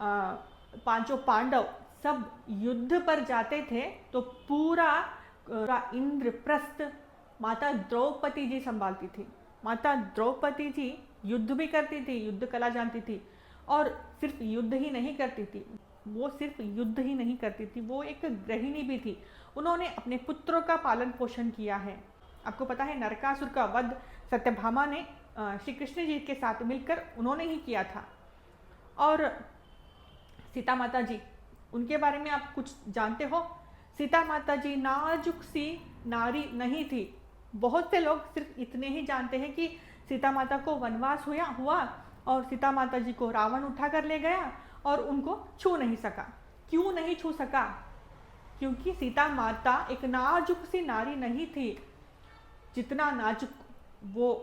पांचों पांडव सब युद्ध पर जाते थे तो पूरा इंद्रप्रस्थ माता द्रौपदी जी संभालती थी। माता द्रौपदी जी युद्ध भी करती थी, युद्ध कला जानती थी, और सिर्फ युद्ध ही नहीं करती थी, वो सिर्फ युद्ध ही नहीं करती थी, वो एक गृहिणी भी थी। उन्होंने अपने पुत्रों का पालन पोषण किया है। आपको पता है नरकासुर का वध सत्यभामा ने श्री कृष्ण जी के साथ मिलकर उन्होंने ही किया था। और सीता माता जी, उनके बारे में आप कुछ जानते हो? सीता माता जी नाजुक सी नारी नहीं थी। बहुत से लोग सिर्फ इतने ही जानते हैं कि सीता माता को वनवास हुआ और सीता माता जी को रावण उठा कर ले गया और उनको छू नहीं सका। क्यों नहीं छू सका? क्योंकि सीता माता एक नाजुक सी नारी नहीं थी। जितना नाजुक वो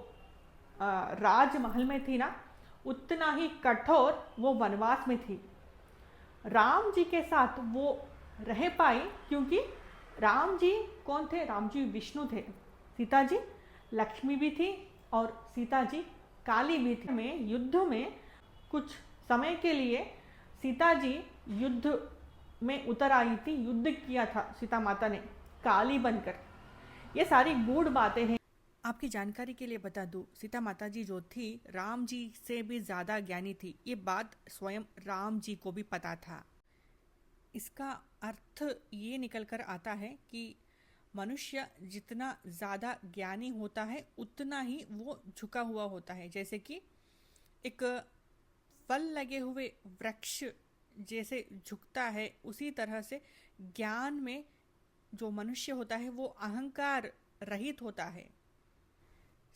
राजमहल में थी ना, उतना ही कठोर वो वनवास में थी। राम जी के साथ वो रह पाई क्योंकि राम जी कौन थे? राम जी विष्णु थे। सीता जी लक्ष्मी भी थी और सीता जी काली भी थी। में युद्ध में कुछ समय के लिए सीता जी युद्ध में उतर आई थी, युद्ध किया था सीता माता ने काली बनकर। ये सारी गूढ़ बातें हैं। आपकी जानकारी के लिए बता दूं, सीता माता जी जो थी राम जी से भी ज़्यादा ज्ञानी थी। ये बात स्वयं राम जी को भी पता था। इसका अर्थ ये निकल कर आता है कि मनुष्य जितना ज़्यादा ज्ञानी होता है उतना ही वो झुका हुआ होता है। जैसे कि एक फल लगे हुए वृक्ष जैसे झुकता है, उसी तरह से ज्ञान में जो मनुष्य होता है वो अहंकार रहित होता है।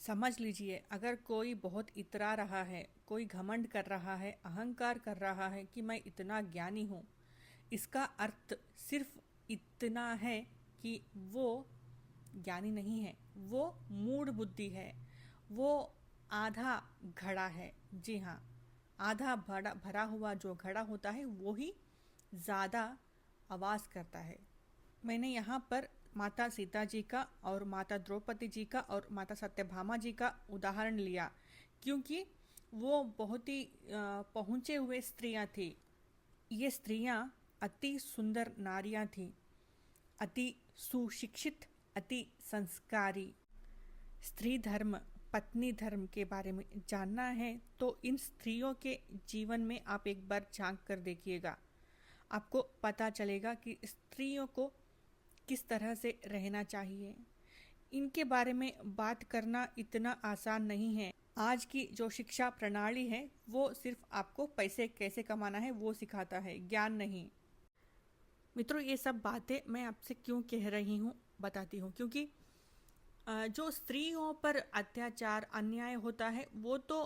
समझ लीजिए, अगर कोई बहुत इतरा रहा है, कोई घमंड कर रहा है, अहंकार कर रहा है कि मैं इतना ज्ञानी हूँ, इसका अर्थ सिर्फ इतना है कि वो ज्ञानी नहीं है, वो मूढ़ बुद्धि है, वो आधा घड़ा है। जी हाँ, आधा भरा भरा हुआ जो घड़ा होता है वो ही ज़्यादा आवाज़ करता है। मैंने यहाँ पर माता सीता जी का और माता द्रौपदी जी का और माता सत्यभामा जी का उदाहरण लिया क्योंकि वो बहुत ही पहुँचे हुए स्त्रियाँ थी। ये स्त्रियाँ अति सुंदर नारियाँ थीं, अति सुशिक्षित, अति संस्कारी। स्त्री धर्म, पत्नी धर्म के बारे में जानना है तो इन स्त्रियों के जीवन में आप एक बार झांक कर देखिएगा। आपको पता चलेगा कि स्त्रियों को किस तरह से रहना चाहिए। इनके बारे में बात करना इतना आसान नहीं है। आज की जो शिक्षा प्रणाली है वो सिर्फ आपको पैसे कैसे कमाना है वो सिखाता है, ज्ञान नहीं। मित्रों, ये सब बातें मैं आपसे क्यों कह रही हूँ बताती हूँ। क्योंकि जो स्त्रियों पर अत्याचार अन्याय होता है वो तो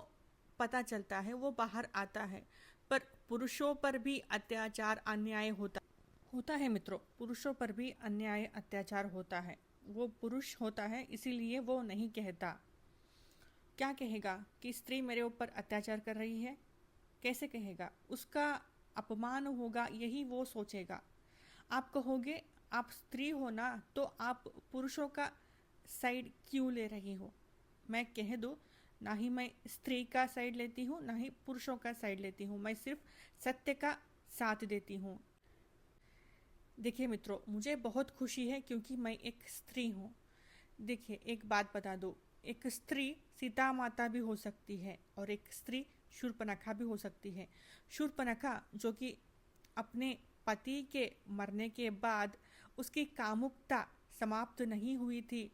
पता चलता है, वो बाहर आता है, पर पुरुषों पर भी अत्याचार अन्याय होता है मित्रों। पुरुषों पर भी अन्याय अत्याचार होता है। वो पुरुष होता है इसीलिए वो नहीं कहता। क्या कहेगा कि स्त्री मेरे ऊपर अत्याचार कर रही है? कैसे कहेगा? उसका अपमान होगा, यही वो सोचेगा। आप कहोगे आप स्त्री हो ना, तो आप पुरुषों का साइड क्यों ले रही हो? मैं कह दूँ, ना ही मैं स्त्री का साइड लेती हूँ ना ही पुरुषों का साइड लेती हूँ, मैं सिर्फ सत्य का साथ देती हूँ। देखिए मित्रों, मुझे बहुत खुशी है क्योंकि मैं एक स्त्री हूँ। देखिए, एक बात बता दूँ, एक स्त्री सीता माता भी हो सकती है और एक स्त्री शूर्पणखा भी हो सकती है। शूर्पणखा जो कि अपने पति के मरने के बाद उसकी कामुकता समाप्त नहीं हुई थी,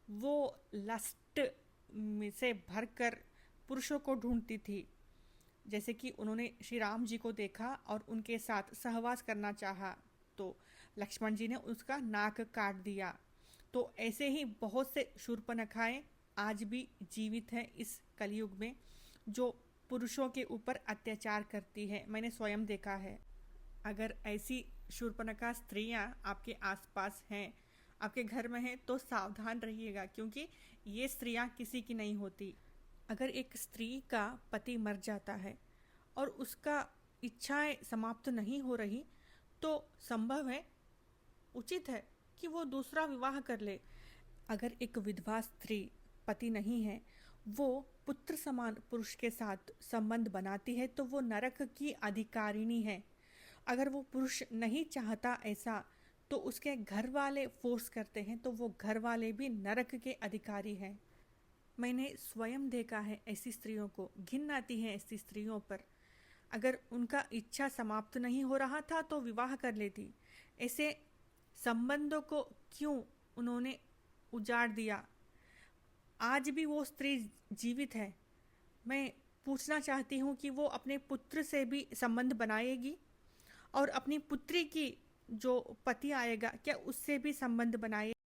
वो लस्ट में से भरकर पुरुषों को ढूंढती थी। जैसे कि उन्होंने श्री राम जी को देखा और उनके साथ सहवास करना चाहा तो लक्ष्मण जी ने उसका नाक काट दिया। तो ऐसे ही बहुत से शूर्पणखाएं आज भी जीवित हैं इस कलयुग में, जो पुरुषों के ऊपर अत्याचार करती है। मैंने स्वयं देखा है। अगर ऐसी शूर्पणखा स्त्रियां आपके आसपास हैं, आपके घर में हैं, तो सावधान रहिएगा क्योंकि ये स्त्रियां किसी की नहीं होती। अगर एक स्त्री का पति मर जाता है और उसका इच्छाएं समाप्त नहीं हो रही तो संभव है, उचित है कि वो दूसरा विवाह कर ले। अगर एक विधवा स्त्री, पति नहीं है, वो पुत्र समान पुरुष के साथ संबंध बनाती है तो वो नरक की अधिकारिणी है। अगर वो पुरुष नहीं चाहता ऐसा तो उसके घर वाले फोर्स करते हैं तो वो घर वाले भी नरक के अधिकारी हैं। मैंने स्वयं देखा है ऐसी स्त्रियों को, घिन आती है ऐसी स्त्रियों पर। अगर उनका इच्छा समाप्त नहीं हो रहा था तो विवाह कर लेती। ऐसे संबंधों को क्यों उन्होंने उजाड़ दिया? आज भी वो स्त्री जीवित है। मैं पूछना चाहती हूँ कि वो अपने पुत्र से भी संबंध बनाएगी और अपनी पुत्री की जो पति आएगा क्या उससे भी संबंध बनाए?